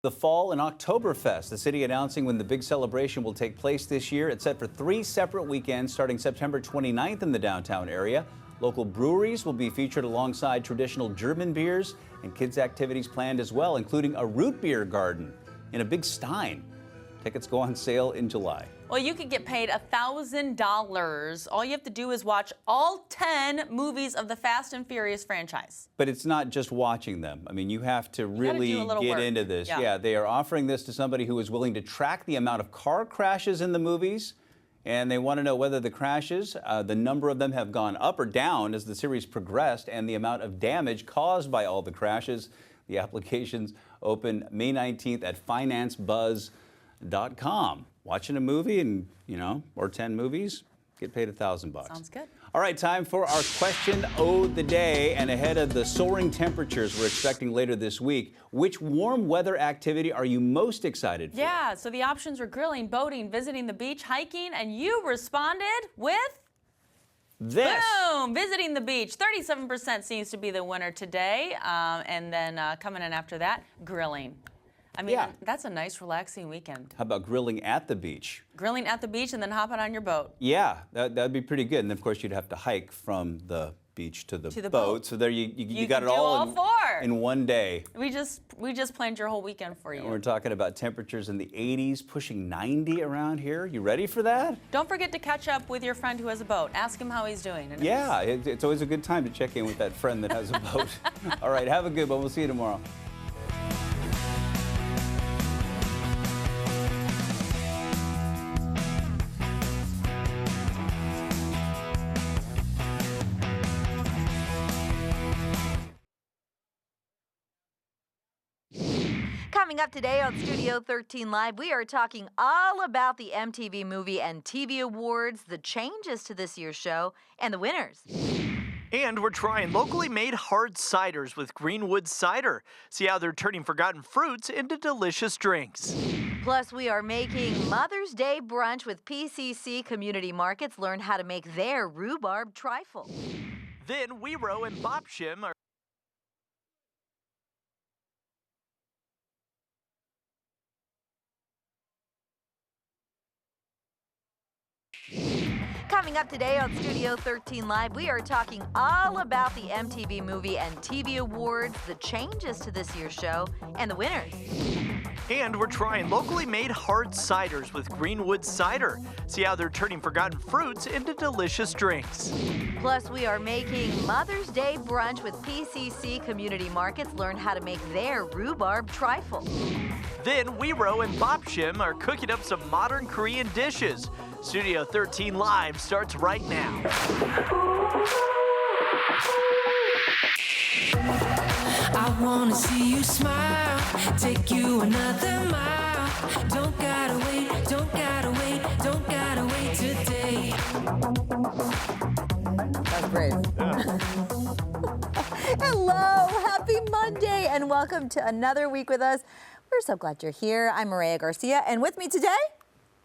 The Fall and Oktoberfest, the city announcing when the big celebration will take place this year. It's set for 3 separate weekends starting September 29th in the downtown area. Local breweries will be featured alongside traditional German beers and kids' activities planned as well, including a root beer garden in a big stein. Tickets go on sale in July. Well, you could get paid $1,000. All you have to do is watch all 10 movies of the Fast and Furious franchise. But it's not just watching them. I mean, you have to really get into this. Yeah, they are offering this to somebody who is willing to track the amount of car crashes in the movies. And they want to know whether the crashes, the number of them have gone up or down as the series progressed, and the amount of damage caused by all the crashes. The applications open May 19th at financebuzz.com. Watching a movie and, or 10 movies, get paid $1,000. Sounds good. All right, time for our question of the day. And ahead of the soaring temperatures we're expecting later this week, which warm weather activity are you most excited for? Yeah, so the options were grilling, boating, visiting the beach, hiking, and you responded with this. Boom! Visiting the beach. 37% seems to be the winner today. And then coming in after that, grilling. I mean, that's a nice, relaxing weekend. How about grilling at the beach? Grilling at the beach and then hopping on your boat. Yeah, that'd be pretty good. And of course, you'd have to hike from the beach to the boat. So there you got it all in one day. We just planned your whole weekend for you. And we're talking about temperatures in the 80s, pushing 90 around here. You ready for that? Don't forget to catch up with your friend who has a boat. Ask him how he's doing. And yeah, it's always a good time to check in with that friend that has a boat. All right, have a good one. We'll see you tomorrow. Coming up today on Studio 13 Live, we are talking all about the MTV Movie and TV Awards, the changes to this year's show, and the winners. And we're trying locally made hard ciders with Greenwood cider. See how they're turning forgotten fruits into delicious drinks. Plus, we are making Mother's Day brunch with PCC Community Markets. Learn how to make their rhubarb trifle. Then Weekdays and Bopshim are Coming up today on Studio 13 Live, we are talking all about the MTV Movie and TV Awards, the changes to this year's show, and the winners. And we're trying locally made hard ciders with Greenwood cider. See how they're turning forgotten fruits into delicious drinks. Plus, we are making Mother's Day brunch with PCC Community Markets. Learn how to make their rhubarb trifle. Then Weekdays and Bopshim are cooking up some modern Korean dishes. Studio 13 Live starts right now. I wanna see you smile, take you another mile. Don't gotta wait, don't gotta wait, don't gotta wait today. That's brave. Hello, happy Monday, and welcome to another week with us. We're so glad you're here. I'm Mireya Garcia, and with me today,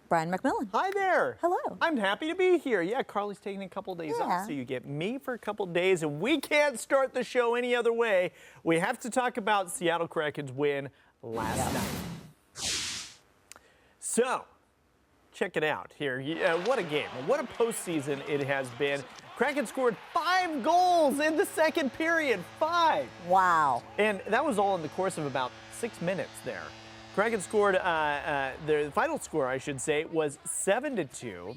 Brian McMillan. Hi there. Hello. I'm happy to be here. Yeah, Carly's taking a couple days off, so you get me for a couple days, and we can't start the show any other way. We have to talk about Seattle Kraken's win last night. So, check it out here. What a game. What a postseason it has been. Kraken scored 5 goals in the second period. 5. Wow. And that was all in the course of about 6 minutes there. Kraken scored, the final score, I should say, was 7-2.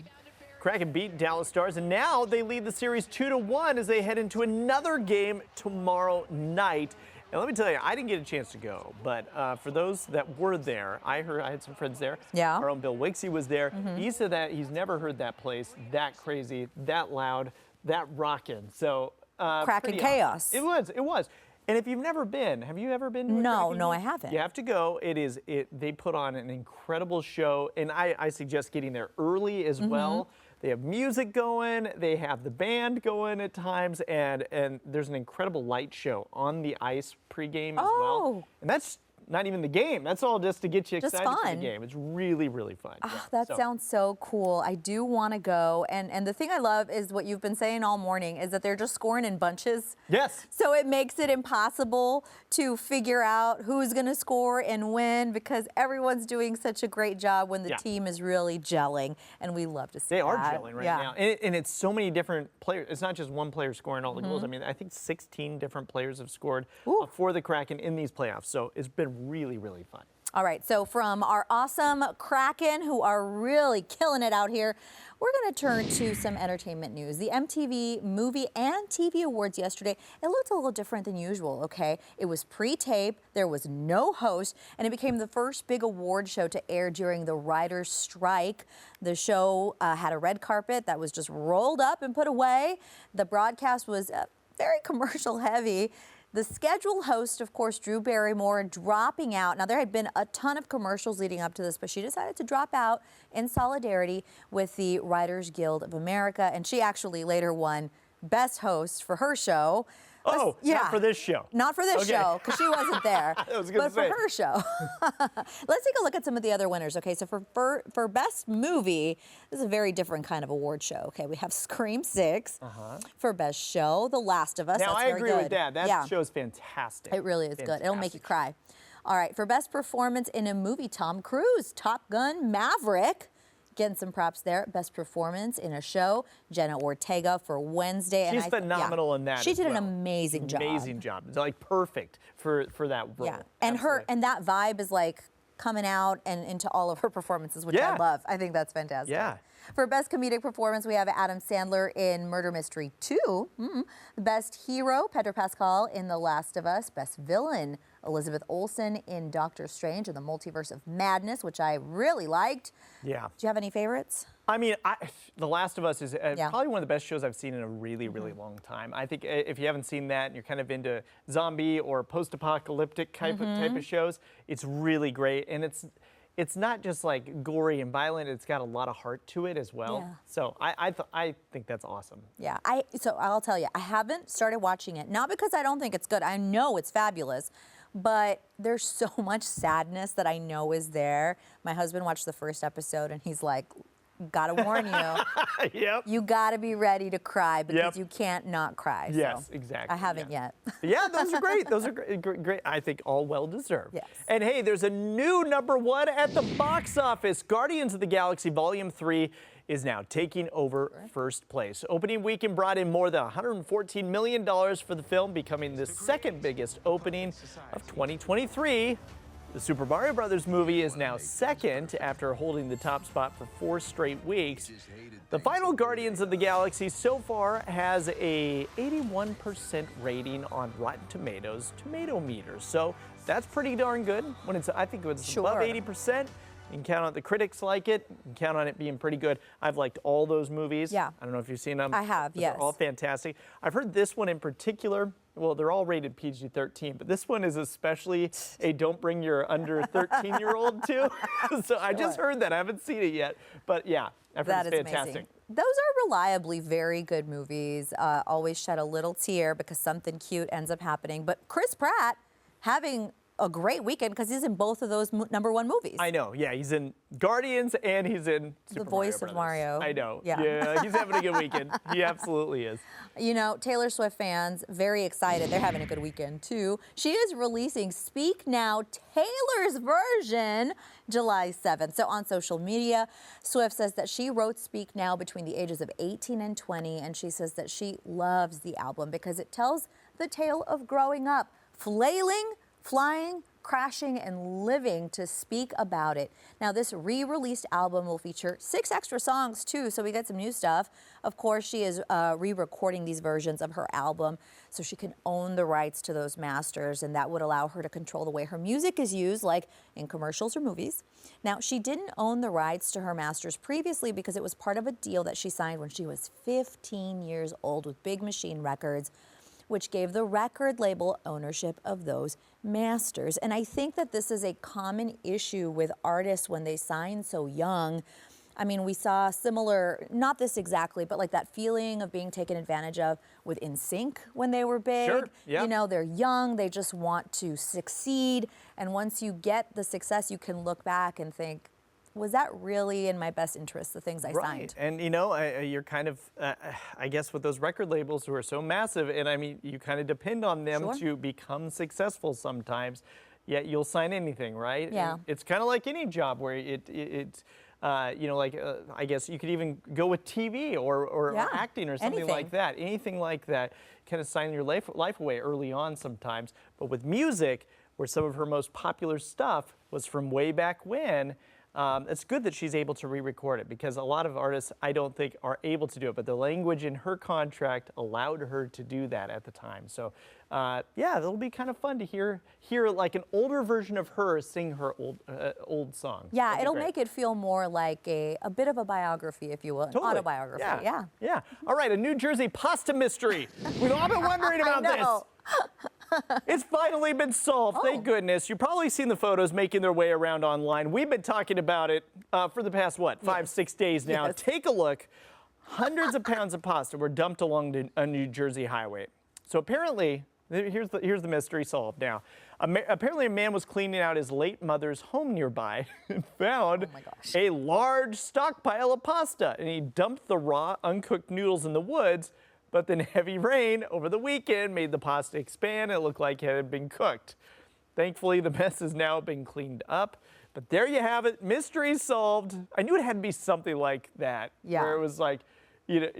Kraken beat Dallas Stars, and now they lead the series 2-1 as they head into another game tomorrow night. And let me tell you, I didn't get a chance to go, but for those that were there, I had some friends there. Yeah. Our own Bill Wixie was there. He said that he's never heard that place that crazy, that loud, that rockin'. So Kraken chaos. Awesome. It was. And if you've never been, have you ever been to a Kraken No, game? I haven't. You have to go. They put on an incredible show, and I suggest getting there early as well. They have music going, they have the band going at times, and there's an incredible light show on the ice pregame as well. And that's not even the game. That's all just to get you Just excited for fun. the game. It's really, really fun. Oh, that sounds so cool. I do want to go. And the thing I love is what you've been saying all morning is that they're just scoring in bunches. Yes. So it makes it impossible to figure out who's going to score and win because everyone's doing such a great job when the team is really gelling. And we love to see They that. are gelling right now. And it's so many different players. It's not just one player scoring all the goals. I mean, I think 16 different players have scored for the Kraken in these playoffs. So it's been really, really fun. All right, so from our awesome Kraken, who are really killing it out here, we're going to turn to some entertainment news. The MTV Movie and TV Awards yesterday, it looked a little different than usual, okay? It was pre-tape, there was no host, and it became the first big award show to air during the writers' strike. The show had a red carpet that was just rolled up and put away. The broadcast was very commercial heavy. The scheduled host, of course, Drew Barrymore, dropping out. Now, there had been a ton of commercials leading up to this, but she decided to drop out in solidarity with the Writers Guild of America, and she actually later won Best Host for her show. Oh, not for this show. Not for this show, because she wasn't there. But for her show. Let's take a look at some of the other winners. Okay, so for Best Movie, this is a very different kind of award show. Okay, we have Scream 6. For Best Show, The Last of Us. Now, That's I very agree good. with that. That show's fantastic. It really is good. It'll make you cry. All right, for Best Performance in a Movie, Tom Cruise, Top Gun Maverick. Getting some props there. Best Performance in a Show, Jenna Ortega for Wednesday. She's phenomenal in that. She did an amazing job. Amazing job. It's like perfect for that role. Yeah, and that vibe is like coming out and into all of her performances, which I love. I think that's fantastic. Yeah. For Best Comedic Performance, we have Adam Sandler in Murder Mystery 2. Best Hero, Pedro Pascal in The Last of Us. Best Villain, Elizabeth Olsen in Doctor Strange and the Multiverse of Madness, which I really liked. Yeah. Do you have any favorites? I mean, The Last of Us is probably one of the best shows I've seen in a really, really long time. I think if you haven't seen that and you're kind of into zombie or post-apocalyptic type of shows, it's really great. And it's not just like gory and violent, it's got a lot of heart to it as well. Yeah. So I think that's awesome. Yeah, so I'll tell you, I haven't started watching it, not because I don't think it's good. I know it's fabulous, but there's so much sadness that I know is there. My husband watched the first episode and he's like, gotta warn you, you gotta be ready to cry because you can't not cry. Yes, so exactly. I haven't yet. Yeah, those are great. Those are great. I think all well deserved. Yes. And hey, there's a new #1 at the box office. Guardians of the Galaxy Volume 3 is now taking over first place. Opening weekend brought in more than $114 million for the film, becoming the second biggest opening of 2023. The Super Mario Brothers movie is now second after holding the top spot for 4 straight weeks. The final Guardians of the Galaxy so far has a 81% rating on Rotten Tomatoes tomato meter. So that's pretty darn good. I think when it's above 80%, you can count on the critics like it. You can count on it being pretty good. I've liked all those movies. Yeah. I don't know if you've seen them. I have, yes. They're all fantastic. I've heard this one in particular. Well, they're all rated PG-13, but this one is especially a don't bring your under 13-year-old to. So I just heard that. I haven't seen it yet. But yeah, I've heard it's fantastic. Amazing. Those are reliably very good movies. Always shed a little tear because something cute ends up happening. But Chris Pratt having a great weekend because he's in both of those #1 movies. I know, yeah. He's in Guardians and he's in Super The voice Mario of Mario. I know. Yeah. He's having a good weekend. He absolutely is. You know, Taylor Swift fans, very excited. They're having a good weekend, too. She is releasing Speak Now, Taylor's version, July 7th. So on social media, Swift says that she wrote Speak Now between the ages of 18 and 20, and she says that she loves the album because it tells the tale of growing up, flailing, flying, crashing, and living to speak about it. Now, this re-released album will feature 6 extra songs, too, so we got some new stuff. Of course, she is re-recording these versions of her album so she can own the rights to those masters, and that would allow her to control the way her music is used, like in commercials or movies. Now, she didn't own the rights to her masters previously because it was part of a deal that she signed when she was 15 years old with Big Machine Records, which gave the record label ownership of those masters. And I think that this is a common issue with artists when they sign so young. I mean, we saw similar, not this exactly, but like that feeling of being taken advantage of with NSYNC when they were big. Sure, yeah. You know, they're young, they just want to succeed. And once you get the success, you can look back and think, was that really in my best interest, the things I signed? And you know, you're kind of, I guess with those record labels who are so massive, and I mean, you kind of depend on them to become successful sometimes, yet you'll sign anything, right? Yeah. And it's kind of like any job where you know, like I guess you could even go with TV or acting or something like that. Anything like that, kind of sign your life away early on sometimes. But with music, where some of her most popular stuff was from way back when, it's good that she's able to re-record it, because a lot of artists, I don't think, are able to do it. But the language in her contract allowed her to do that at the time. So, yeah, it'll be kind of fun to hear like an older version of her sing her old song. Yeah, it'll make it feel more like a bit of a biography, if you will, an autobiography. Yeah. All right, a New Jersey pasta mystery. We've all been wondering about this. It's finally been solved, thank goodness. You've probably seen the photos making their way around online. We've been talking about it for the past, 5-6 days now. Yes. Take a look. Hundreds of pounds of pasta were dumped along a New Jersey highway. So apparently, here's the mystery solved now. Apparently a man was cleaning out his late mother's home nearby and found a large stockpile of pasta. And he dumped the raw, uncooked noodles in the woods. But then heavy rain over the weekend made the pasta expand. It looked like it had been cooked. Thankfully, the mess has now been cleaned up. But there you have it, mystery solved. I knew it had to be something like that, where it was like, you know,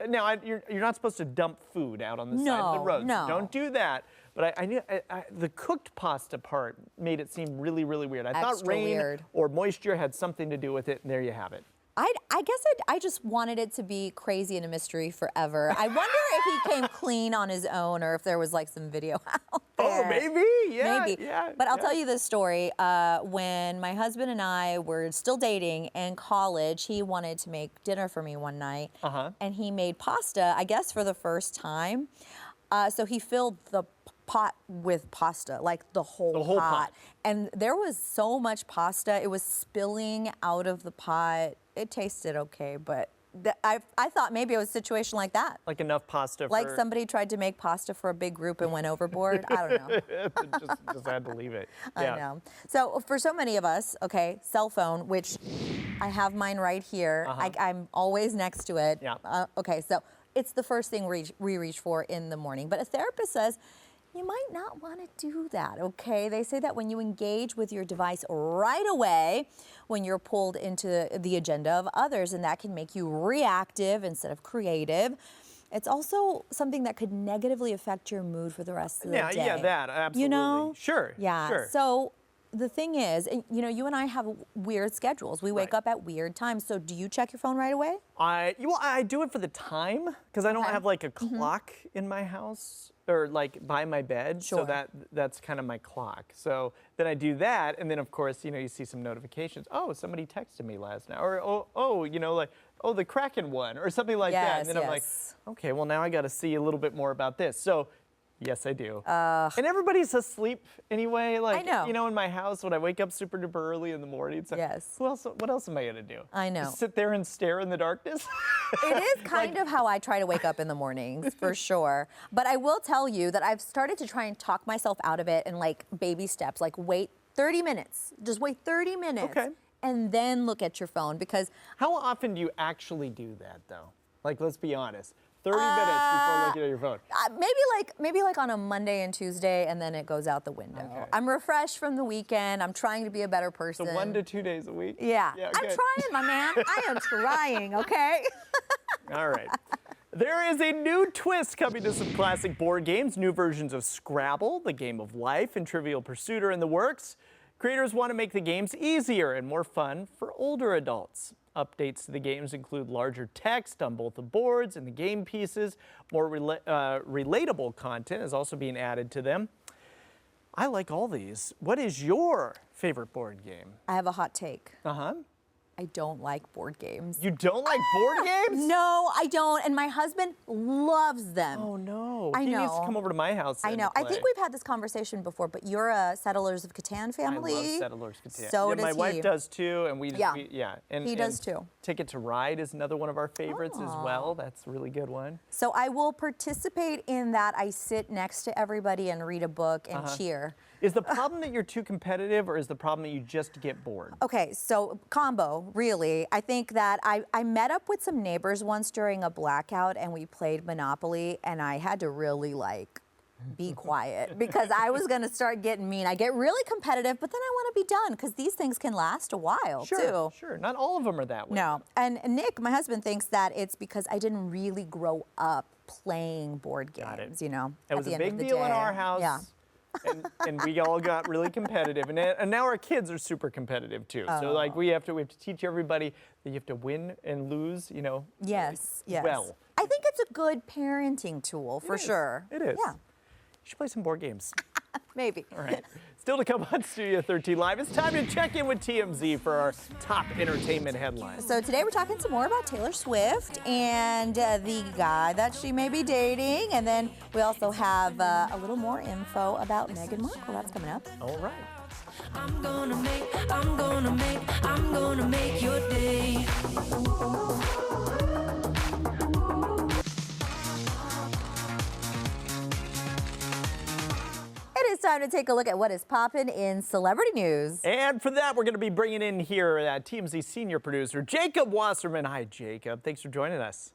now you're not supposed to dump food out on the side of the road. No. So don't do that. But I knew the cooked pasta part made it seem really, really weird. I thought rain or moisture had something to do with it, and there you have it. I guess I just wanted it to be crazy and a mystery forever. I wonder if he came clean on his own, or if there was like some video out there. Oh, maybe, yeah. Maybe. But I'll tell you this story. When my husband and I were still dating in college, he wanted to make dinner for me one night, and he made pasta, I guess for the first time. So he filled the pot with pasta, like the whole pot. And there was so much pasta, it was spilling out of the pot. It tasted okay, but I thought maybe it was a situation like that. Like enough pasta like somebody tried to make pasta for a big group and went overboard. I don't know. just had to leave it. I know. So for so many of us, cell phone, which I have mine right here. I'm always next to it. Yeah. Okay, so it's the first thing we reach for in the morning. But a therapist says, you might not want to do that, okay? They say that when you engage with your device right away, when you're pulled into the agenda of others, and that can make you reactive instead of creative. It's also something that could negatively affect your mood for the rest of the day. Yeah, that, absolutely. You know? Sure, yeah. sure. So the thing is, you know, you and I have weird schedules. We wake up at weird times. So do you check your phone right away? I do it for the time, because I don't have like a clock in my house or like by my bed. So that's kind of my clock. So then I do that, and then of course, you know, you see some notifications. Oh, somebody texted me last night, or oh, you know, like, oh, the Kraken won, or something like that. And then I'm like, okay, well now I got to see a little bit more about this. So yes, I do. And everybody's asleep anyway. Like, I know. You know, in my house, when I wake up super duper early in the morning, it's like, what else am I going to do? I know. Just sit there and stare in the darkness? It is kind of how I try to wake up in the mornings, for sure. But I will tell you that I've started to try and talk myself out of it in like baby steps, like wait 30 minutes. Just wait 30 minutes. Okay. And then look at your phone, because... How often do you actually do that, though? Like, let's be honest. 30 minutes before looking at your phone. Maybe like on a Monday and Tuesday, and then it goes out the window. Okay. I'm refreshed from the weekend. I'm trying to be a better person. So 1 to 2 days a week? Yeah. I'm trying, my man. I am trying, okay? All right. There is a new twist coming to some classic board games. New versions of Scrabble, the game of life, and Trivial Pursuit are in the works. Creators want to make the games easier and more fun for older adults. Updates to the games include larger text on both the boards and the game pieces. More relatable content is also being added to them. I like all these. What is your favorite board game? I have a hot take. I don't like board games. You don't like board games? No, I don't. And my husband loves them. Oh, no. I know. He needs to come over to my house. I know. I think we've had this conversation before, but you're a Settlers of Catan family. I love Settlers of Catan. So yeah, does my he. wife does too, and And he does too. Ticket to Ride is another one of our favorites as well. That's a really good one. So I will participate in that. I sit next to everybody and read a book and cheer. Is the problem that you're too competitive, or is the problem that you just get bored? Okay, so combo, really. I think that I met up with some neighbors once during a blackout, and we played Monopoly, and I had to really be quiet because I was going to start getting mean. I get really competitive, but then I want to be done because these things can last a while too. Sure, not all of them are that way. No, and Nick, my husband, thinks that it's because I didn't really grow up playing board games. Got it. You know, it was a big deal in our house. Yeah. and we all got really competitive, and now our kids are super competitive too. So like we have to teach everybody that you have to win and lose, you know. Yes. Well, I think it's a good parenting tool for sure. It is. Yeah. You should play some board games. Maybe. All right. Still to come on Studio 13 Live, it's time to check in with TMZ for our top entertainment headlines. So today we're talking some more about Taylor Swift and the guy that she may be dating. And then we also have a little more info about Meghan Markle. That's coming up. All right. I'm gonna make your day. It is time to take a look at what is popping in celebrity news. And for that, we're going to be bringing in here TMZ senior producer Jacob Wasserman. Hi, Jacob. Thanks for joining us.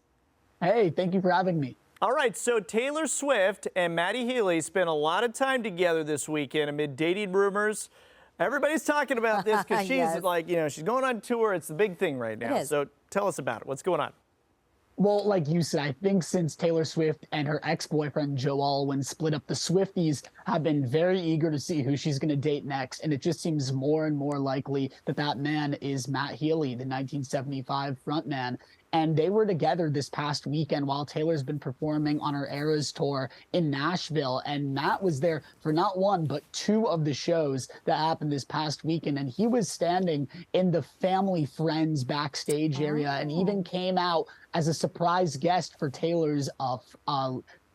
Hey, thank you for having me. All right, so Taylor Swift and Maddie Healy spent a lot of time together this weekend amid dating rumors. Everybody's talking about this because she's Yes. she's going on tour. It's the big thing right now. It is. So tell us about it. What's going on? Well, like you said, I think since Taylor Swift and her ex-boyfriend Joe Alwyn split up, the Swifties have been very eager to see who she's going to date next. And it just seems more and more likely that that man is Matt Healy, the 1975 frontman. And they were together this past weekend while Taylor's been performing on her Eras tour in Nashville. And Matt was there for not one, but two of the shows that happened this past weekend. And he was standing in the family friends backstage area and even came out as a surprise guest for Taylor's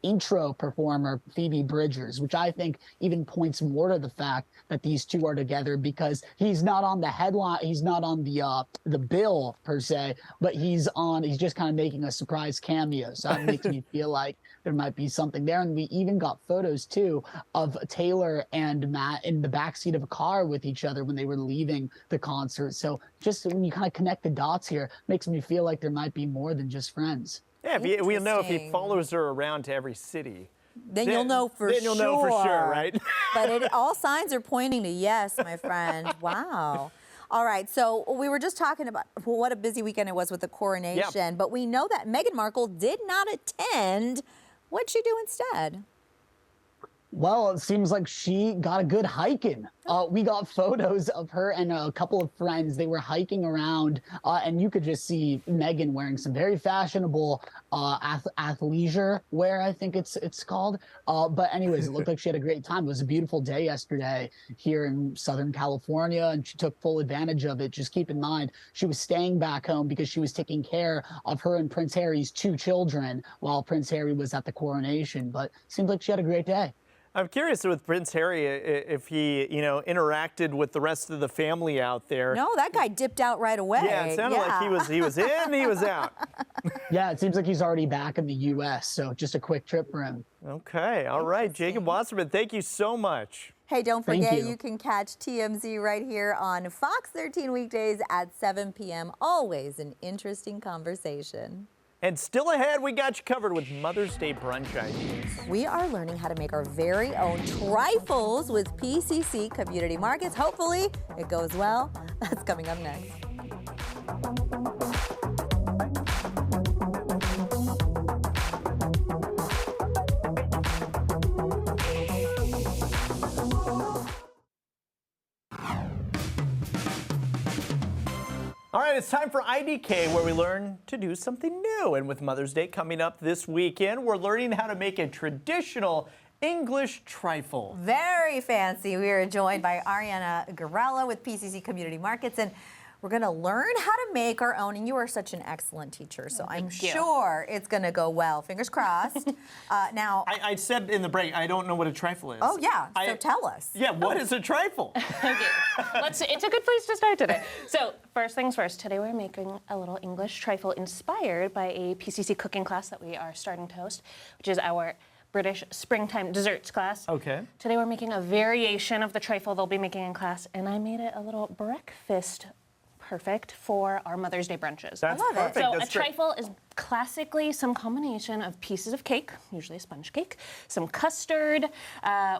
intro performer, Phoebe Bridgers, which I think even points more to the fact that these two are together because he's not on the headline, he's not on the bill per se, but he's just kind of making a surprise cameo. So that makes me feel like there might be something there. And we even got photos too of Taylor and Matt in the backseat of a car with each other when they were leaving the concert. So just when you kind of connect the dots here, makes me feel like there might be more than just friends. Yeah, we'll know if he follows her around to every city. Then you'll know for sure. Then you'll know for sure, right? But all signs are pointing to yes, my friend. Wow. All right, so we were just talking about what a busy weekend it was with the coronation, but we know that Meghan Markle did not attend. What'd she do instead? Well, it seems like she got a good hiking. We got photos of her and a couple of friends. They were hiking around, and you could just see Meghan wearing some very fashionable athleisure wear, I think it's called. But anyways, it looked like she had a great time. It was a beautiful day yesterday here in Southern California, and she took full advantage of it. Just keep in mind, she was staying back home because she was taking care of her and Prince Harry's two children while Prince Harry was at the coronation. But seems like she had a great day. I'm curious with Prince Harry if he, interacted with the rest of the family out there. No, that guy dipped out right away. Yeah, it sounded like he was in, he was out. Yeah, it seems like he's already back in the U.S., so just a quick trip for him. Okay, all right. Jacob Wasserman, thank you so much. Hey, don't forget Thank you. you can catch TMZ right here on Fox 13 weekdays at 7 p.m. Always an interesting conversation. And still ahead, we got you covered with Mother's Day brunch ideas. We are learning how to make our very own trifles with PCC Community Markets. Hopefully, it goes well. That's coming up next. All right, it's time for IDK, where we learn to do something new. And with Mother's Day coming up this weekend, we're learning how to make a traditional English trifle. Very fancy. We are joined by Ariana Garella with PCC Community Markets. And We're going to learn how to make our own, and you are such an excellent teacher, so I'm sure it's going to go well. Fingers crossed. Now, I said in the break, I don't know what a trifle is. oh yeah, so tell us. Yeah, what is a trifle? Okay, it's a good place to start today. So first things first, today we're making a little English trifle inspired by a PCC cooking class that we are starting to host, which is our British springtime desserts class. Okay. Today we're making a variation of the trifle they'll be making in class, and I made it a little breakfast perfect for our Mother's Day brunches. That's perfect. So That's a trifle is classically some combination of pieces of cake, usually a sponge cake, some custard,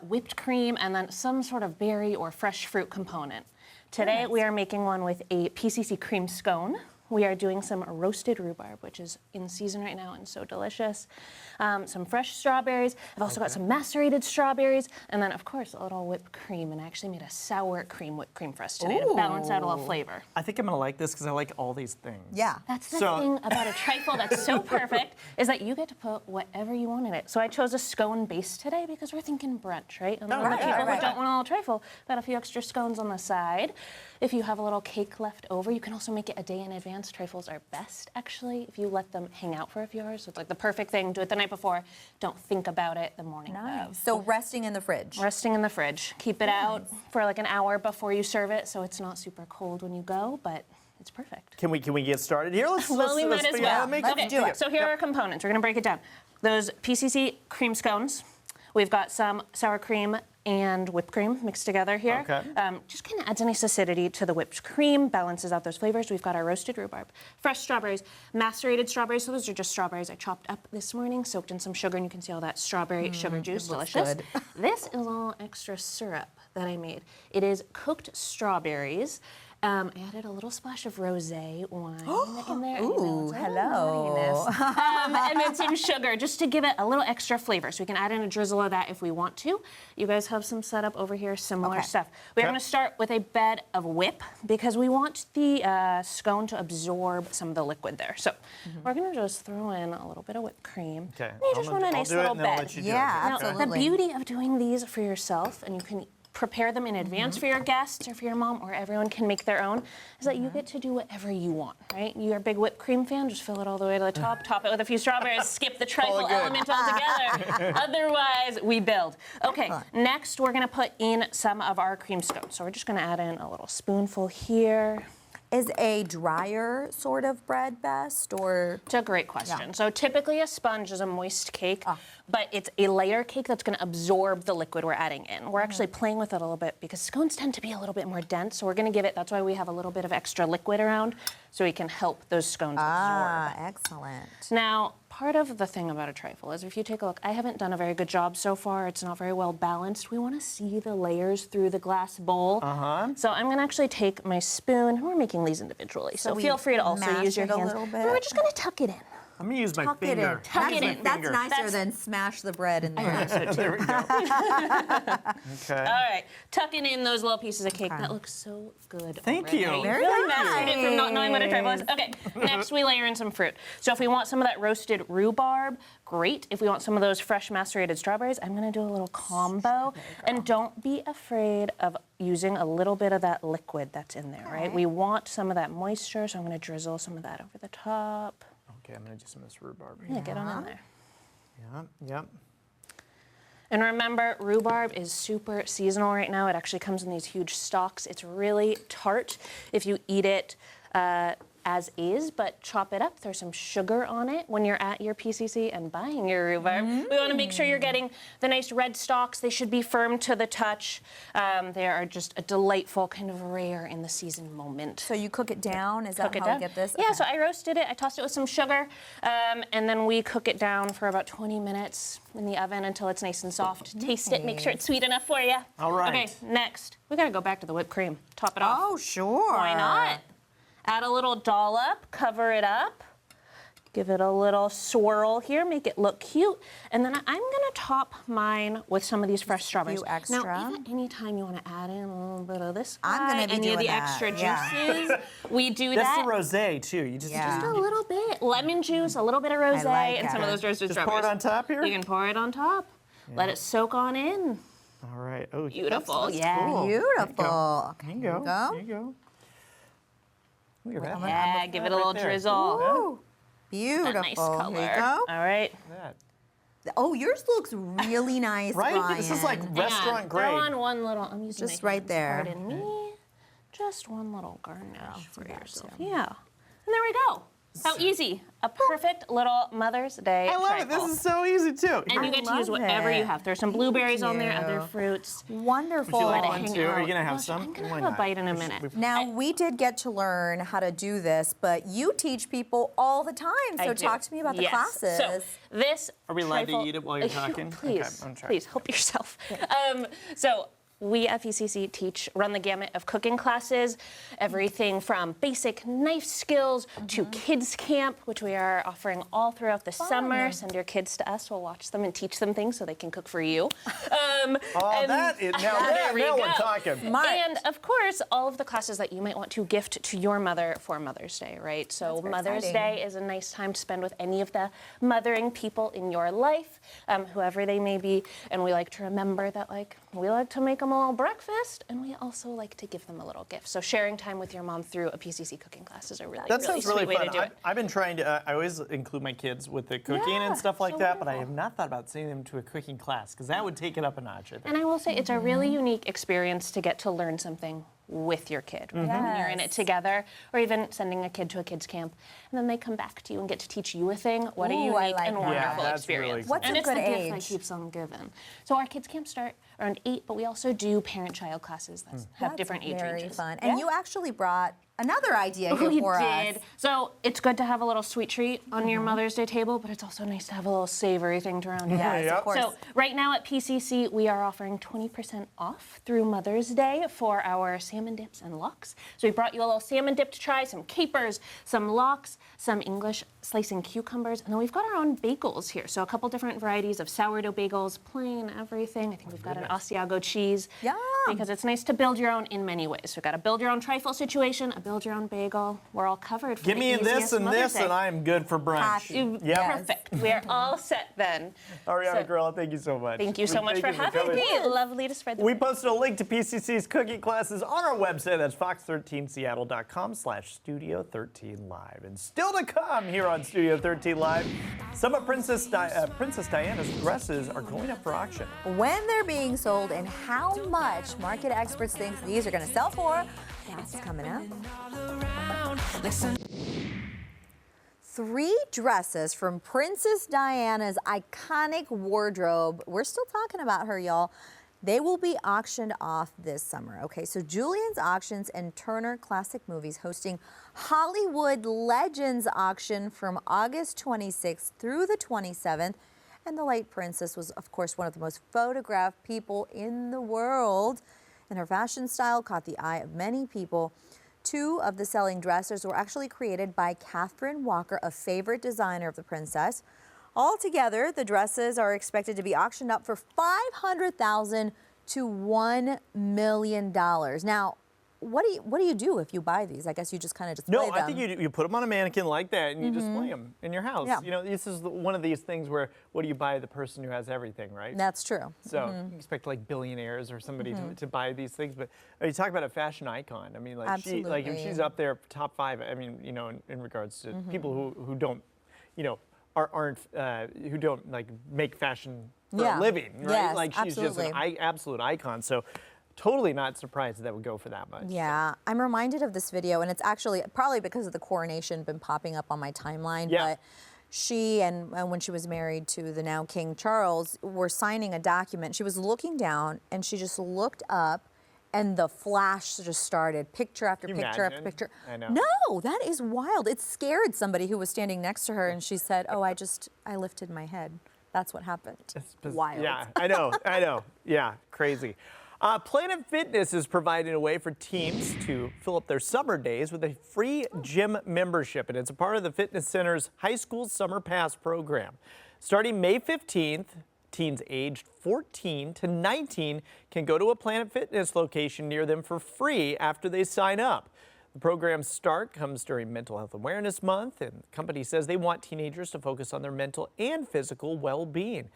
whipped cream, and then some sort of berry or fresh fruit component. Today we are making one with a PCC cream scone. We are doing some roasted rhubarb, which is in season right now and so delicious. Some fresh strawberries. I've also got some macerated strawberries. And then, of course, a little whipped cream. And I actually made a sour cream whipped cream for us today to balance out a little flavor. I think I'm going to like this because I like all these things. Yeah. That's the thing about a trifle that's so perfect is that you get to put whatever you want in it. So I chose a scone base today because we're thinking brunch, right? And then the people who don't want a little trifle, got a few extra scones on the side. If you have a little cake left over, you can also make it a day in advance. Trifles are best, actually, if you let them hang out for a few hours. So it's like the perfect thing. Do it the night before. Don't think about it the morning of. So resting in the fridge. Resting in the fridge. Keep it out for like an hour before you serve it, so it's not super cold when you go, but it's perfect. Can we get started here? Let's We might as well. Let's do it. So here are our components. We're going to break it down. Those PCC cream scones. We've got some sour cream and whipped cream mixed together here. Okay. Just kind of adds a nice acidity to the whipped cream, balances out those flavors. We've got our roasted rhubarb, fresh strawberries, macerated strawberries. So those are just strawberries I chopped up this morning, soaked in some sugar, and you can see all that strawberry sugar juice, delicious. good. This is all extra syrup that I made. It is cooked strawberries. I added a little splash of rosé wine in there. Ooh, hello. And then some sugar, just to give it a little extra flavor. So we can add in a drizzle of that if we want to. You guys have some setup over here, similar stuff. We're going to start with a bed of whip because we want the scone to absorb some of the liquid there. So we're going to just throw in a little bit of whipped cream. Okay. And you just want a nice little bed. Yeah, Now, absolutely. the beauty of doing these for yourself, and you can prepare them in advance for your guests or for your mom, or everyone can make their own, is that you get to do whatever you want, right? You're a big whipped cream fan, just fill it all the way to the top, top it with a few strawberries, skip the trifle element altogether. Otherwise, we build. Okay, next we're gonna put in some of our cream scones. So we're just gonna add in a little spoonful here. Is a drier sort of bread best, or? It's a great question. So typically a sponge is a moist cake, but it's a layer cake that's going to absorb the liquid we're adding in. We're actually playing with it a little bit because scones tend to be a little bit more dense, so we're going to give it, that's why we have a little bit of extra liquid around, so we can help those scones absorb. Excellent. Now, part of the thing about a trifle is if you take a look, I haven't done a very good job so far. It's not very well balanced. We want to see the layers through the glass bowl. So I'm going to actually take my spoon. We're making these individually, so feel free to also use your hands. A little bit. And we're just going to tuck it in. I'm going to use my finger. Tuck it in. That's nicer than smash the bread in there. There we go. Okay. All right, tucking in those little pieces of cake. That looks so good. Thank already. you. Very Really nice. mastered it from not knowing what a trifle is. Okay, next we layer in some fruit. So if we want some of that roasted rhubarb, great. If we want some of those fresh macerated strawberries, I'm gonna do a little combo. And don't be afraid of using a little bit of that liquid that's in there, right? We want some of that moisture, so I'm gonna drizzle some of that over the top. Okay, I'm going to do some of this rhubarb. Yeah, get on in there. Yep. And remember, rhubarb is super seasonal right now. It actually comes in these huge stalks. It's really tart if you eat it as is, but chop it up, throw some sugar on it when you're at your PCC and buying your rhubarb. We want to make sure you're getting the nice red stalks. They should be firm to the touch. They are just a delightful, kind of rare in the season moment. So you cook it down? Is that how you get this? Yeah, so I roasted it. I tossed it with some sugar, and then we cook it down for about 20 minutes in the oven until it's nice and soft. Taste it, make sure it's sweet enough for you. All right. Okay, next, we gotta go back to the whipped cream. Top it off. Oh, sure. Why not? Add a little dollop, cover it up, give it a little swirl here, make it look cute. And then I'm gonna top mine with some of these fresh strawberries. few extra. Now, even anytime you wanna add in a little bit of this I'm gonna be any of doing the that, extra yeah. juices, we do That's that. the rosé, too. You just Just a little bit. Lemon juice, a little bit of rosé, like and some it. of those roasted Just strawberries. pour it on top here? You can pour it on top. Let it soak on in. All right. Oh, Beautiful, that's yeah. cool. Beautiful. There you go. There you go. There you go. Look at that. Yeah, give it a little there. drizzle. Ooh, beautiful. A nice color. Here you go. All right. Look at that. Oh, yours looks really nice, Right? Brian. This is like restaurant And grade. throw on one little, I'm using Just my right hands, there. Pardon me. Just one little garnish for that yourself. too. Yeah. And there we go. How easy. A perfect little Mother's Day I love it. trifle. This is so easy, too. And you get to use love whatever it. you have. There's some blueberries on there, you. other fruits. Wonderful. Would you like Let it one, hang too? Are you out. going to have Gosh, some? I'm gonna Why have a not? bite in a minute. Now, we did get to learn how to do this, but you teach people all the time. So I do. talk to me about the Yes. classes. So this Are we allowed to trifle- eat it while you're talking? Please, Okay, I'm trying. please help yourself. So we at PCC run the gamut of cooking classes, everything from basic knife skills to kids camp, which we are offering all throughout the summer. Send your kids to us. We'll watch them and teach them things so they can cook for you. Oh, and that is, now there we we're go. talking. Smart. And of course, all of the classes that you might want to gift to your mother for Mother's Day, right? So very Mother's exciting. Day is a nice time to spend with any of the mothering people in your life, whoever they may be. And we like to remember that, like, we like to make them a little breakfast, and we also like to give them a little gift. So sharing time with your mom through a PCC cooking class is a really, That really sounds really sweet way fun. to do it. I've been trying to, I always include my kids with the cooking Yeah, and stuff like so that, but I wonderful. have not thought about sending them to a cooking class because that would take it up a notch, I think. And I will say it's a really unique experience to get to learn something with your kid. Right? When you're in it Yes. together, or even sending a kid to a kids camp, and then they come back to you and get to teach you a thing. What a Ooh, I unique like and that. wonderful Yeah, that's really experience. cool. What's and a it's good the gift that age? keeps on giving. So our kids camp start around 8, but we also do parent-child classes that have That's different age very ranges. fun. And you actually brought another idea here We for did. us. So it's good to have a little sweet treat on your Mother's Day table, but it's also nice to have a little savory thing to round it out. Yes, Yep. of course. So right now at PCC, we are offering 20% off through Mother's Day for our salmon dips and lox. So we brought you a little salmon dip to try, some capers, some lox, some English slicing cucumbers, and then we've got our own bagels here. So a couple different varieties of sourdough bagels, plain everything. I think we've got an Asiago cheese. Yum. Because it's nice to build your own in many ways. So we've got a build your own trifle situation, a build your own bagel. We're all covered for Give the me this easiest and Mother's this, Day. and I am good for brunch. Happy. You- Yep. Perfect. We are all set then. Ariana So- Girl, thank you so much. Thank you so much for Thank you having coming. me. Lovely to spread the We word. posted a link to PCC's cooking classes on our website. That's fox13seattle.com/Studio13Live. And still to come here on Studio 13 Live, some of Princess Diana's dresses are going up for auction. When they're being sold and how much market experts think these are going to sell for. That's coming up. 3 dresses from Princess Diana's iconic wardrobe. We're still talking about her, y'all. They will be auctioned off this summer. Okay, so Julian's Auctions and Turner Classic Movies hosting Hollywood Legends auction from August 26th through the 27th. And the late princess was, of course, one of the most photographed people in the world. And her fashion style caught the eye of many people. 2 of the selling dresses were actually created by Catherine Walker, a favorite designer of the princess. Altogether, the dresses are expected to be auctioned up for $500,000 to $1 million. Now, what do you do if you buy these? I guess you just kind of display No, them. I think you put them on a mannequin like that and you display them in your house. Yeah. You know, this is one of these things where what do you buy the person who has everything, right? That's true. So you expect like billionaires or somebody to buy these things, but you talk about a fashion icon. I mean, like she, like if Absolutely. she's up there top 5. I mean, you know, in regards to people who don't, you know, aren't who don't like make fashion for Yeah. a living, right? Yes, like she's just an absolutely. absolute icon. So totally not surprised that would go for that much. Yeah, I'm reminded of this video, and it's actually probably because of the coronation been popping up on my timeline. Yeah. But she and when she was married to the now King Charles were signing a document. She was looking down, and she just looked up, and the flash just started, picture after Can you picture after imagine? picture. I know. No, that is wild. It scared somebody who was standing next to her, and she said, "Oh, I lifted my head." That's what happened. Wild. Yeah, I know. Yeah, crazy. Planet Fitness is providing a way for teens to fill up their summer days with a free gym membership, and it's a part of the Fitness Center's High School Summer Pass program. Starting May 15th, teens aged 14 to 19 can go to a Planet Fitness location near them for free after they sign up. The program's start comes during Mental Health Awareness Month, and the company says they want teenagers to focus on their mental and physical well-being.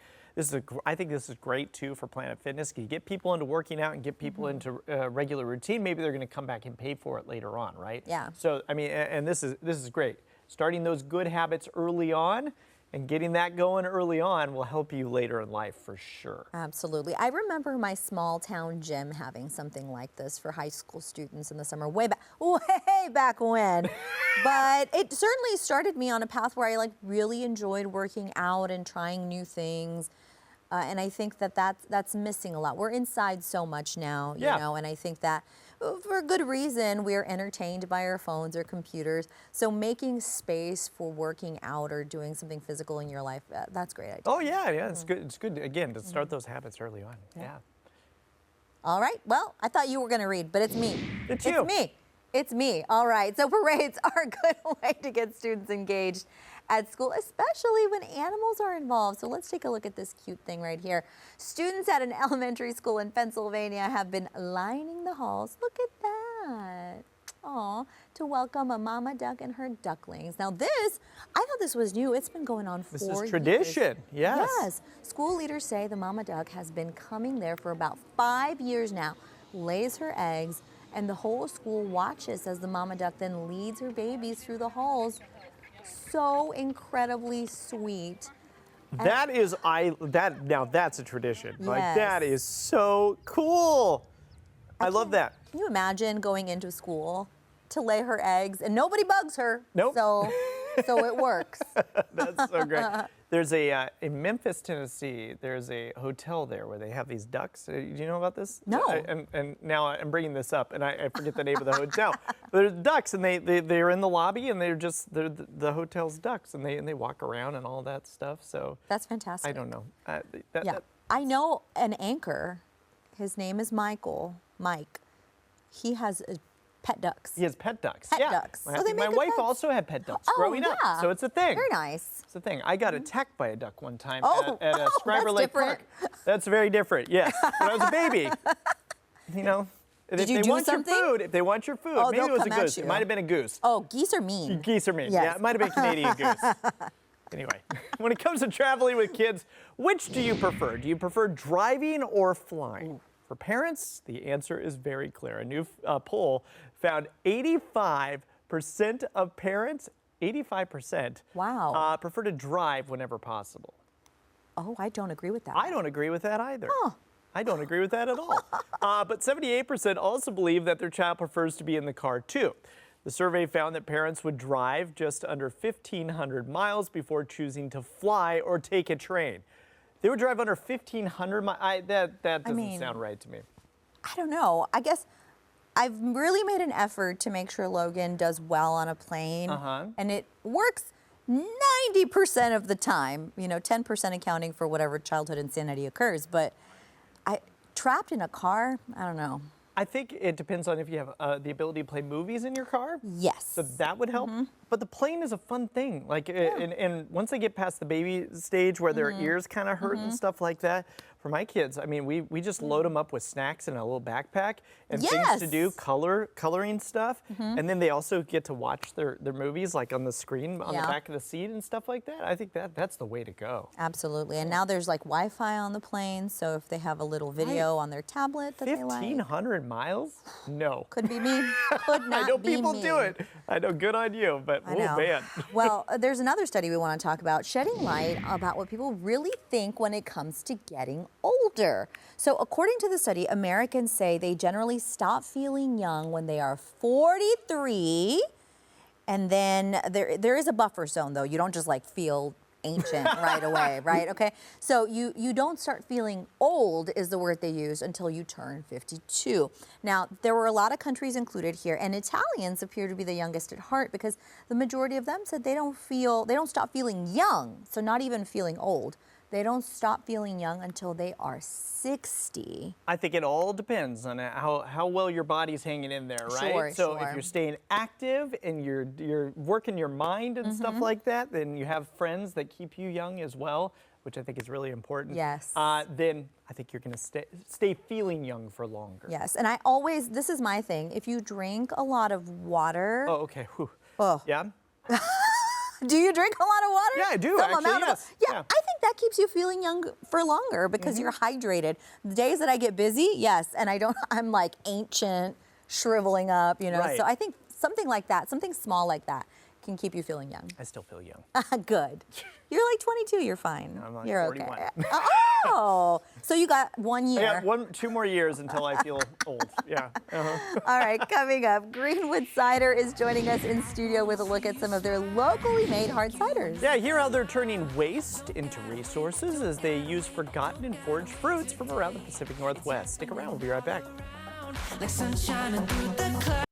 I think this is great too for Planet Fitness. You get people into working out and get people into regular routine. Maybe they're going to come back and pay for it later on, right? Yeah. So I mean, and this is great. Starting those good habits early on and getting that going early on will help you later in life for sure. Absolutely. I remember my small town gym having something like this for high school students in the summer, way back when. But it certainly started me on a path where I really enjoyed working out and trying new things. And I think that's missing a lot. We're inside so much now, you know, and I think that for a good reason, we're entertained by our phones or computers. So making space for working out or doing something physical in your life, that's a great idea. Oh yeah, it's good. It's good again to start those habits early on. Yeah. All right. Well, I thought you were going to read, but it's me. It's you. It's me. It's me. All right. So parades are a good way to get students engaged at school, especially when animals are involved. So let's take a look at this cute thing right here. Students at an elementary school in Pennsylvania have been lining the halls. Look at that. Aw, to welcome a mama duck and her ducklings. Now this, I thought this was new. It's been going on for years. This is tradition, yes. Yes. School leaders say the mama duck has been coming there for about 5 years now, lays her eggs, and the whole school watches as the mama duck then leads her babies through the halls. So incredibly sweet. Now that's a tradition. Yes. Like that is so cool. I love that. Can you imagine going into school to lay her eggs and nobody bugs her? Nope. So it works. That's so great. There's in Memphis, Tennessee, there's a hotel there where they have these ducks. Do you know about this? No. And now I'm bringing this up, and I forget the name of the hotel. But there's ducks, and they're in the lobby, and they're the hotel's ducks, and they walk around and all that stuff. So That's fantastic. I don't know. I know an anchor. His name is Mike. He has pet ducks. He has pet ducks. Pet ducks. I So they think my make good wife pets. also had pet ducks Oh, growing up, yeah. so it's a thing. Very nice. It's a thing. I got attacked by a duck one time Oh, at oh, Scriber that's Lake different. Park. That's very different. Yes, when I was a baby. You know, Did you if do they want something? your food, if they want your food, Oh, maybe they'll it was a come at goose. you. It might have been a goose. Oh, geese are mean. Geese are mean. Yes. Yeah, it might have been Canadian goose. Anyway, when it comes to traveling with kids, which do you prefer? Do you prefer driving or flying? Ooh. For parents, the answer is very clear. A new poll found 85% of parents, 85%, Wow. prefer to drive whenever possible. Oh, I don't agree with that. I don't agree with that either. Oh. I don't agree with that at all. But 78% also believe that their child prefers to be in the car too. The survey found that parents would drive just under 1,500 miles before choosing to fly or take a train. They would drive under 1,500 miles. That doesn't sound right to me. I don't know. I guess I've really made an effort to make sure Logan does well on a plane. And it works 90% of the time, 10% accounting for whatever childhood insanity occurs. But trapped in a car, I don't know. I think it depends on if you have the ability to play movies in your car. Yes. So that would help. But the plane is a fun thing. Like, and once they get past the baby stage where their ears kind of hurt and stuff like that, for my kids, I mean, we just load them up with snacks and a little backpack and things to do, coloring stuff. And then they also get to watch their movies like on the screen on the back of the seat and stuff like that. I think that's the way to go. Absolutely. And now there's like Wi-Fi on the plane, so if they have a little video on their tablet that they like. 1,500 miles? No. Could be me. Could not I know be people me. do it. I know, good on you, but oh man. Well, there's another study we want to talk about, shedding light about what people really think when it comes to getting older. So according to the study, Americans say they generally stop feeling young when they are 43. And then there is a buffer zone, though. You don't just like feel ancient right away, right? Okay. So you don't start feeling old is the word they use until you turn 52. Now, there were a lot of countries included here, and Italians appear to be the youngest at heart because the majority of them said they don't stop feeling young. So not even feeling old. They don't stop feeling young until they are 60. I think it all depends on how well your body's hanging in there, right? Sure, so sure. if you're staying active and you're working your mind and stuff like that, then you have friends that keep you young as well, which I think is really important. Yes. Then I think you're going to stay feeling young for longer. Yes, and this is my thing. If you drink a lot of water. Oh, okay. Whew. Oh. Yeah. Do you drink a lot of water? Yeah, I do, Some actually, amount of- yes. yeah, Yeah. I think that keeps you feeling young for longer because you're hydrated. The days that I get busy, yes, and I'm like ancient, shriveling up, you know. Right. So I think something like that, something small like that, can keep you feeling young. I still feel young. Good. You're like 22. You're fine. I'm like you're 41. okay. Oh, so you got 1 I year. got 2 more years until I feel old. Yeah. All right, coming up, Greenwood Cider is joining us in studio with a look at some of their locally made hard ciders. Yeah, hear how they're turning waste into resources as they use forgotten and foraged fruits from around the Pacific Northwest. Stick around, we'll be right back. Like sunshine through the clouds.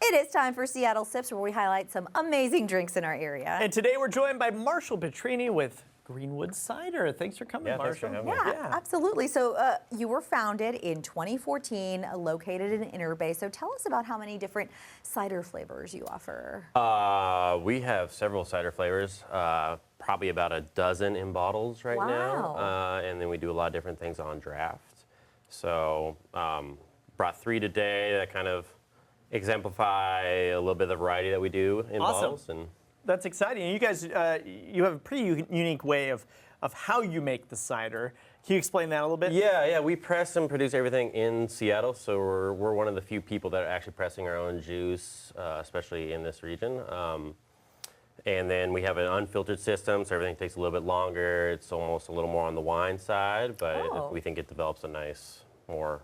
It is time for Seattle Sips, where we highlight some amazing drinks in our area. And today we're joined by Marshall Petrini with Greenwood Cider. Thanks for coming, Yeah, thanks for Marshall. having me. Yeah, absolutely. So you were founded in 2014, located in Inner Bay. So tell us about how many different cider flavors you offer. We have several cider flavors, probably about a dozen in bottles right now. Wow. And then we do a lot of different things on draft. So brought 3 today that kind of exemplify a little bit of the variety that we do in Awesome. bottles. And That's exciting. You guys, you have a pretty unique way of how you make the cider. Can you explain that a little bit? yeah, we press and produce everything in Seattle. So we're one of the few people that are actually pressing our own juice, especially in this region. And then we have an unfiltered system, so everything takes a little bit longer. It's almost a little more on the wine side, but we think it develops a nice, more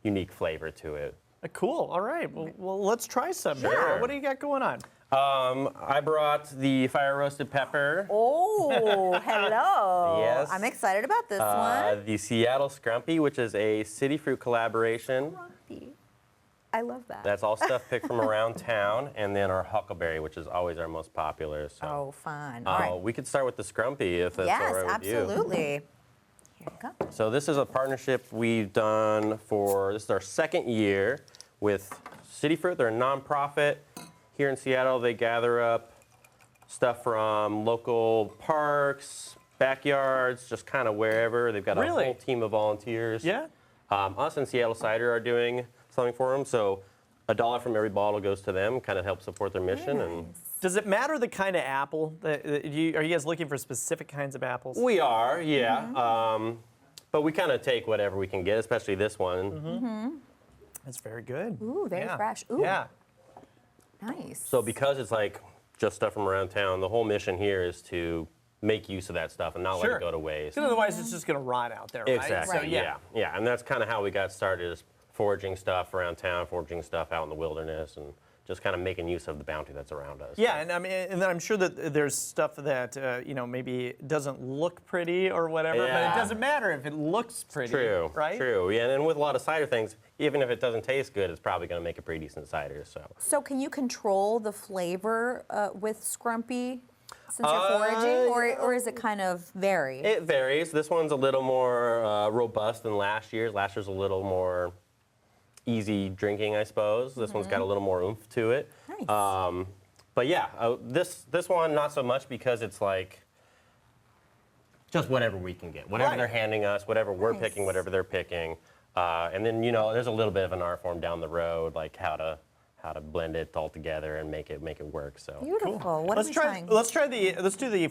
unique flavor to it. Cool. All right. Well, let's try some. Sure. What do you got going on? I brought the fire roasted pepper. Oh, hello. Yes. I'm excited about this one. The Seattle Scrumpy, which is a city fruit collaboration. I love that. That's all stuff picked from around town, and then our huckleberry, which is always our most popular. So. Oh, fun. All right. We could start with the Scrumpy if that's Yes, all right with you. absolutely. Here you go. So this is a partnership we've done this is our 2nd year with City Fruit. They're a nonprofit here in Seattle. They gather up stuff from local parks, backyards, just kind of wherever. They've got a Really? whole team of volunteers. Yeah. Us and Seattle Cider are doing something for them. So $1 from every bottle goes to them, kind of helps support their mission. And Does it matter the kind of apple? Are you guys looking for specific kinds of apples? we are, yeah. But we kind of take whatever we can get, especially this one. That's very good. Ooh, very Yeah. fresh. Ooh, Yeah. nice. So because it's like just stuff from around town, the whole mission here is to make use of that stuff and not let Sure. it go to waste. Because otherwise it's just going to rot out there, right? Exactly. So, yeah. And that's kind of how we got started, is foraging stuff around town, foraging stuff out in the wilderness, and just kind of making use of the bounty that's around us. Yeah, and I mean, and I'm sure that there's stuff that maybe doesn't look pretty or whatever, but Yeah. it doesn't matter if it looks pretty, True. right? True. Yeah, and with a lot of cider things, even if it doesn't taste good, it's probably going to make a pretty decent cider. So can you control the flavor with Scrumpy since you're foraging, or is it kind of vary? It varies. This one's a little more robust than last year's. Last year's a little more easy drinking, I suppose. This one's got a little more oomph to it. Nice. But yeah, this one not so much, because it's like just whatever we can get, whatever Right. they're handing us, whatever we're Nice. picking, whatever they're picking, and then there's a little bit of an art form down the road, like how to blend it all together and make it work. So. Beautiful. What Let's are we try. trying? Let's do the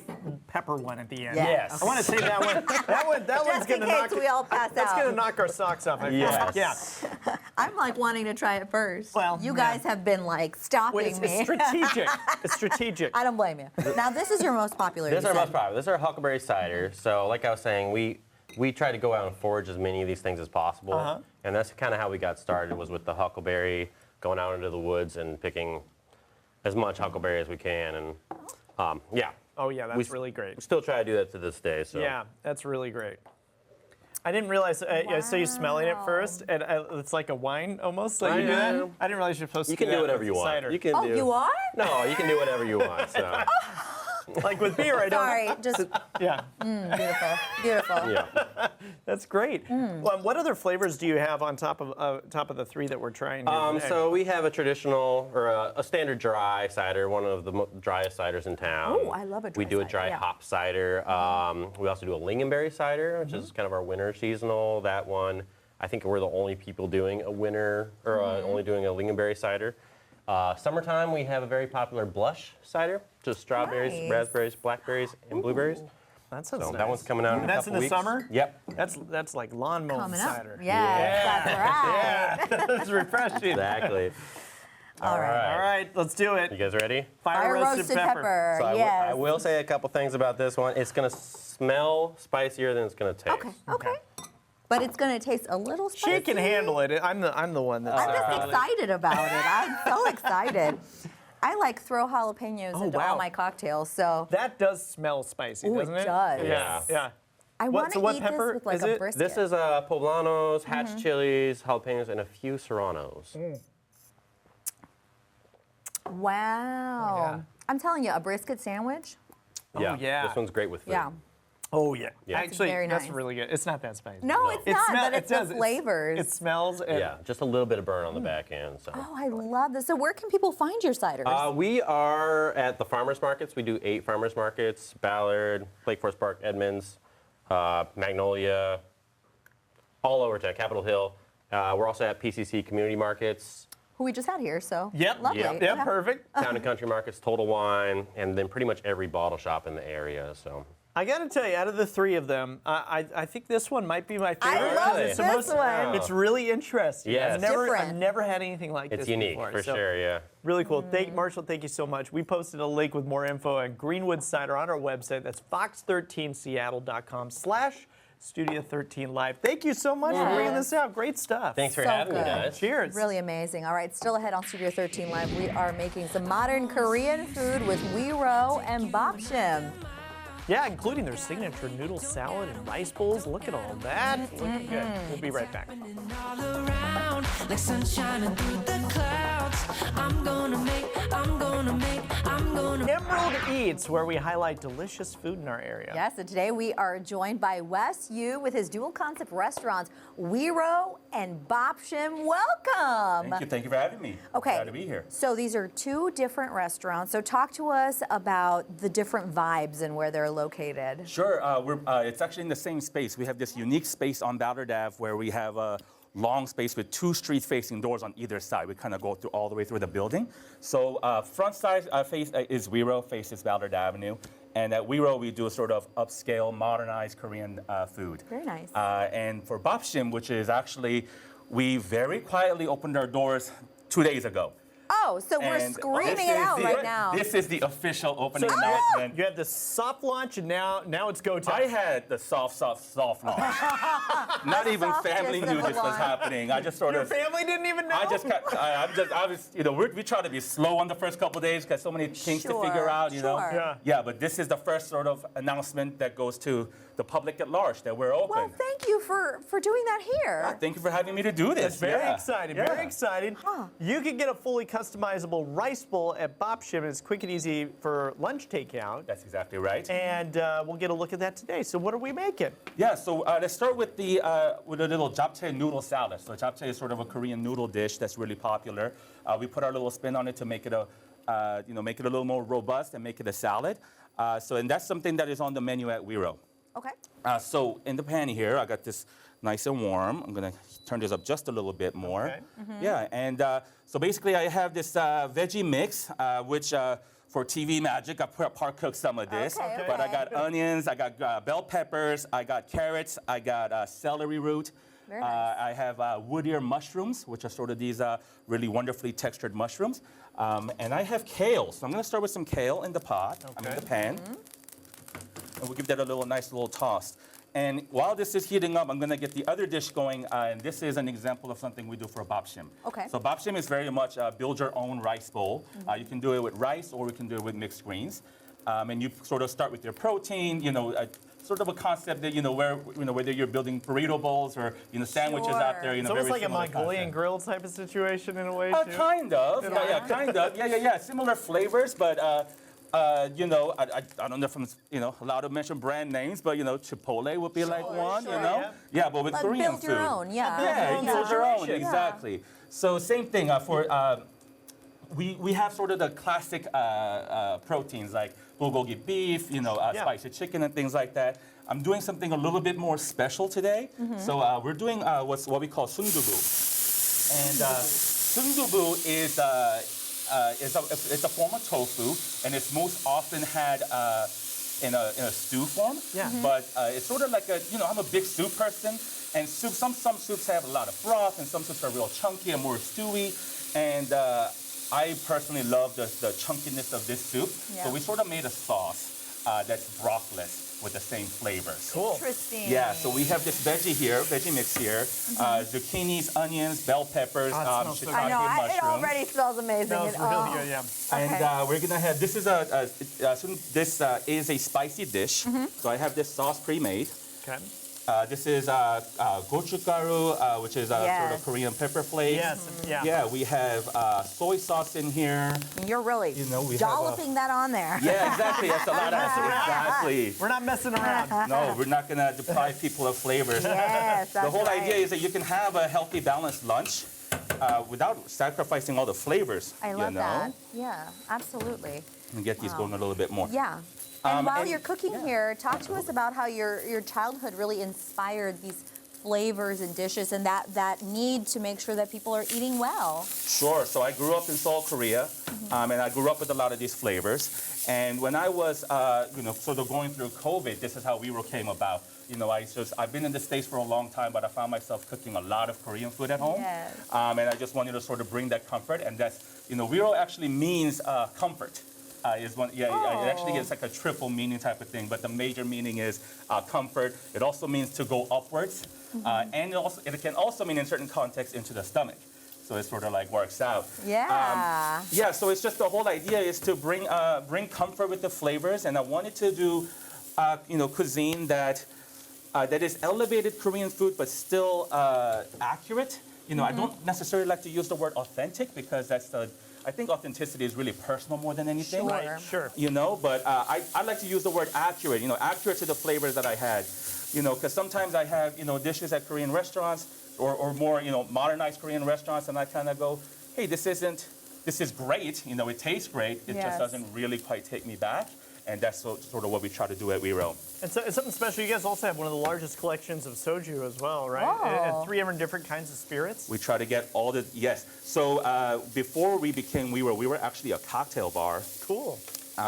pepper one at the end. Yeah. Yes. I want to say that one. That one's Just in gonna case knock. we all pass That's out. gonna knock our socks off. I feel. Yes. Yeah. I'm like wanting to try it first. Well, you yeah. guys have been like stopping Wait, it's me. strategic. It's strategic. I don't blame you. Now this is your most popular. This is you our said. most popular. This is our huckleberry cider. So, like I was saying, we try to go out and forage as many of these things as possible, and that's kind of how we got started. Was with the huckleberry, going out into the woods and picking as much huckleberry as we can, and yeah. Oh yeah, that's We really great. We still try to do that to this day. So. Yeah, that's really great. I didn't realize. I saw you smelling it first, and it's like a wine almost. Like I you do that. know. I didn't realize you're supposed You to can do that whatever with you want. cider. You can Oh, do. you are? No, you can do whatever you want. So. Like with beer, I don't. Sorry, just Yeah, beautiful, beautiful. Yeah. that's great. Well, what other flavors do you have on top of the 3 that we're trying here today? So we have a traditional, or a standard dry cider, one of the driest ciders in town. Oh, I love a We dry do a cider, dry yeah. hop cider. We also do a lingonberry cider, which is kind of our winter seasonal. That one, I think we're the only people doing a winter, or only doing a lingonberry cider. Summertime, we have a very popular blush cider, just strawberries, Nice. raspberries, blackberries, and blueberries. That sounds So nice. that one's coming out in a That's couple in the weeks. summer? Yep. That's like lawn mowing Coming up. cider. Yes, that's right. That's refreshing. Exactly. All right. All right, let's do You it. guys ready? Fire roasted pepper. So Yes. I will say a couple things about this one. It's going to smell spicier than it's going to taste. Okay. But it's going to taste a little spicy. She can handle it. I'm the one that's. I'm just excited about it. I'm so excited. I like throw jalapenos into wow. all my cocktails, so That does smell spicy, Ooh, doesn't it it? does. Yeah. Yeah. I want to what eat pepper this with like is a it? brisket. This is poblanos, hatch chilies, jalapenos, and a few serranos. Wow. Yeah. I'm telling you, a brisket sandwich. yeah. This one's great with food. Yeah. Oh yeah. Yeah. Actually, very that's nice. really good. It's not that spicy. No, it's not, but it's the flavors. It smells. Yeah, just a little bit of burn on the back end. So. Oh, I love this. So where can people find your ciders? We are at the farmers markets. We do 8 farmers markets: Ballard, Lake Forest Park, Edmonds, Magnolia, all over town, Capitol Hill. We're also at PCC community markets, Who we just had here, so Yep. lovely. Yep. Okay. Perfect. Town and Country markets, Total Wine, and then pretty much every bottle shop in the area. So. I got to tell you, out of the 3 of them, I think this one might be my favorite. I love Really? It's the this one. It's really interesting. Yes. I've never Different. had anything like It's this unique, before. for so sure, yeah. Really cool. Marshall, thank you so much. We posted a link with more info on Greenwood Cider on our website. That's fox13seattle.com/Studio13Live. Thank you so much for bringing this out. Great stuff. Thanks for So having me, good. guys. Cheers. Really amazing. All right, still ahead on Studio 13 Live, we are making some modern Korean food with Wiro and Bapshim. Yeah, including their signature noodle salad and rice bowls. Look at all that. Looking good. We'll be right back. All around, like sun shining through the clouds. I'm gonna make. Emerald Eats, where we highlight delicious food in our area. Yes, and today we are joined by Wes Yu with his dual concept restaurants, Wiro and Bapshim. Welcome. Thank you for having me. Okay. Glad to be here. So these are 2 different restaurants. So talk to us about the different vibes and where they're located. Sure, it's actually in the same space. We have this unique space on Ballard Ave where we have a long space with 2 street-facing doors on either side. We kind of go through all the way through the building. So front side face is Wiro, faces Ballard Avenue. And at Wiro, we do a sort of upscale, modernized Korean food. Very nice. And for Bapshim, which is actually, we very quietly opened our doors 2 days ago. Oh, so we're And screaming this it is out the- right now. This is the official opening So announcement. you had the soft launch, and now it's go time. I had the soft launch. Not even family softest of knew the this was launch. happening. I just sort Your of. family didn't even know. I was, we try to be slow on the first couple of days because so many things to figure out, you know. Sure. Yeah. Yeah, but this is the first sort of announcement that goes to the public at large that we're open. Well, thank you for doing that here. Thank you for having me to do this. That's very Yeah. exciting. Yeah. Very exciting. You can get a fully customizable rice bowl at Bapshim. It's quick and easy for lunch takeout. That's exactly right. And we'll get a look at that today. So what are we making? Yeah, so let's start with a little japchae noodle salad. So japchae is sort of a Korean noodle dish that's really popular. We put our little spin on it to make it make it a little more robust and make it a salad. And that's something that is on the menu at Wiro. Okay. So in the pan here, I got this nice and warm. I'm gonna turn this up just a little bit more. Okay. Yeah, and so basically I have this veggie mix, which for TV magic, I part cooked some of this. Okay, But I okay. got onions, I got bell peppers, I got carrots, I got celery root. Very nice. I have wood ear mushrooms, which are sort of these really wonderfully textured mushrooms. And I have kale. So I'm gonna start with some kale in the pot, in the pan. And we'll give that a nice little toss. And while this is heating up, I'm gonna get the other dish going, and this is an example of something we do for Bapshim. Okay. So Bapshim is very much build your own rice bowl. You can do it with rice, or we can do it with mixed greens. And you sort of start with your protein, sort of a concept that, whether you're building burrito bowls or, sandwiches out there, It's almost very like a similar Mongolian concept. grill type of situation in a way, too. Kind of, Yeah. kind of. Yeah. Similar flavors, but I don't know if I'm, allowed to mention brand names, but Chipotle would be like one, sure. Yeah, but with Like Korean build food. your own, yeah. Yeah, you build your own, Yeah. exactly. So same thing for. We have sort of the classic proteins like bulgogi beef, spicy chicken and things like that. I'm doing something a little bit more special today. So we're doing what we call sundubu. And sundubu is it's a form of tofu, and it's most often had in a stew form. Yeah. But it's sort of like I'm a big soup person, and some soups have a lot of broth, and some soups are real chunky and more stewy. And I personally love the chunkiness of this soup. Yeah. So we sort of made a sauce that's brothless with the same flavors. Cool. Interesting. Yeah, so we have this veggie mix here. Zucchinis, onions, bell peppers, smells so good. I shiitake know, mushrooms. it already smells amazing. Smells really good, yeah. And we're gonna have, this is a spicy dish. So I have this sauce pre-made. Okay. This is gochugaru, which is sort Yes. of Korean pepper flakes. Yes, yeah. Yeah, we have soy sauce in here. You're really we have dolloping that on there. Yeah, exactly. That's a lot of exactly. We're not messing around. No, we're not gonna deprive people of flavors. Yes, that's The whole right. idea is that you can have a healthy, balanced lunch without sacrificing all the flavors. I love that. Yeah, absolutely. And get these going a little bit more. Yeah. And while and- you're cooking here, talk to us about how your childhood really inspired these flavors and dishes and that need to make sure that people are eating well. Sure. So I grew up in Seoul, Korea, and I grew up with a lot of these flavors. And when I was, sort of going through COVID, this is how Weero came about. I've been in the States for a long time, but I found myself cooking a lot of Korean food at home. Yes. And I just wanted to sort of bring that comfort, and that's, Weero actually means comfort. It actually is like a triple meaning type of thing, but the major meaning is comfort. It also means to go upwards, and it can also mean in certain contexts into the stomach. So it sort of like works out. Yeah. So it's just the whole idea is to bring comfort with the flavors, and I wanted to do cuisine that is elevated Korean food, but still accurate. I don't necessarily like to use the word authentic because I think authenticity is really personal more than anything. Sure. Right, sure. But I like to use the word accurate, accurate to the flavors that I had. Because sometimes I have, dishes at Korean restaurants or more, modernized Korean restaurants, and I kind of go, hey, this is great, it tastes great, it Yes. just doesn't really quite take me back. And that's sort of what we try to do at Weero. And so it's something special. You guys also have one of the largest collections of soju as well, right? Oh. And 3 different kinds of spirits. We try to get all the, yes. So before we became Weero, we were actually a cocktail bar. Cool.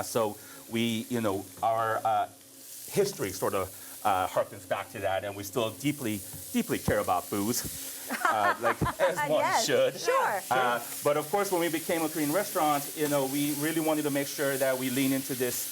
So we, our history sort of harkens back to that, and we still deeply, deeply care about booze, like as one Yes, should. sure. But of course, when we became a Korean restaurant, we really wanted to make sure that we lean into this,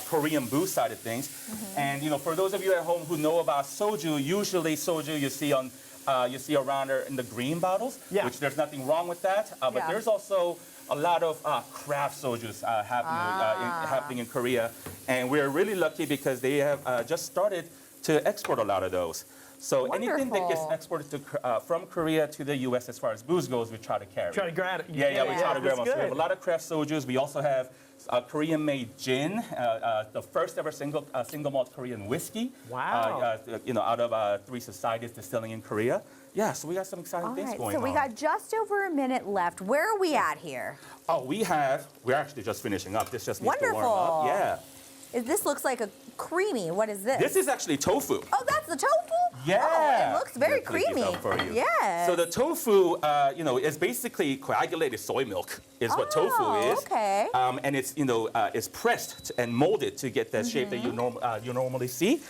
Korean booze side of things. And for those of you at home who know about soju, usually soju you see around in the green bottles, Yeah. which there's nothing wrong with that. But Yeah. there's also a lot of craft sojus happening in Korea, and we're really lucky because they have just started to export a lot of those. So anything that gets Wonderful. exported from Korea to the U.S. as far as booze goes, we try to carry. Try to grab it. Yeah, we try to grab that's them. So we have a good. lot of craft sojus. We also have Korean-made gin, the first ever single malt Korean whiskey. Wow. Out of 3 societies distilling in Korea. Yeah, so we got some exciting All things right, going so on. we got just over a minute left. Where are we at here? Oh, we're actually just finishing up. This just needs to warm Wonderful. up. Yeah. This looks like a creamy. What is this? This is actually tofu. Oh, that's the tofu? Yeah. Oh, it looks very Let me clean these creamy. up for you. Yes. So the tofu, is basically coagulated soy milk. Is what tofu is. Okay. And it's it's pressed and molded to get that shape that you normally see.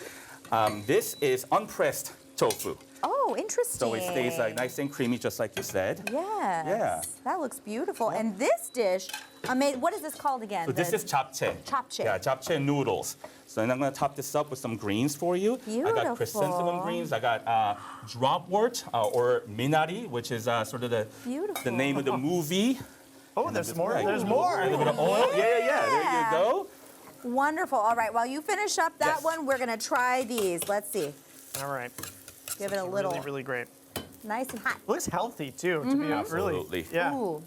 This is unpressed tofu, Oh, interesting. so it stays nice and creamy, just like you said. Yes. Yeah. That looks beautiful. And this dish, what is this called again? So this The- is japchae. Japchae. Yeah, japchae noodles. So then I'm going to top this up with some greens for you. I got Beautiful. chrysanthemum greens. I got dropwort or minari, which is sort of the name of the movie. Oh, there's more. Yeah, There's a more. little bit of oil. Yeah. There you go. Wonderful. All right, while you finish up that Yes. one, we're going to try these. Let's see. All right. Give it a little Really, really great. nice and hot. Looks healthy too. To be Absolutely. really. Yeah. Ooh.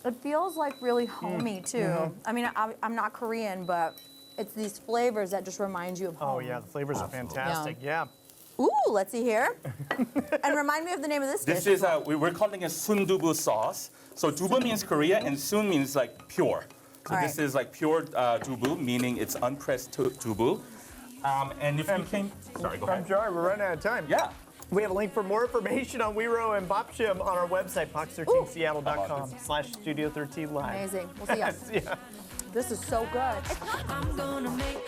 It feels like really homey too. I mean, I'm not Korean, but it's these flavors that just remind you of home. Oh yeah, the flavors are fantastic. Yeah. Ooh, let's see here. And remind me of the name of this dish. This is we're calling it sundubu sauce. So dubu means Korea, and sun means like pure. So All this right. is like pure dubu, meaning it's unpressed dubu. And if you came, sorry, go I'm ahead. sorry, we're running out of time. Yeah. We have a link for more information on Weero and Bopshim on our website, fox13seattle.com/Studio13Live. Amazing. We'll see you. Yeah. This is so good. I'm gonna make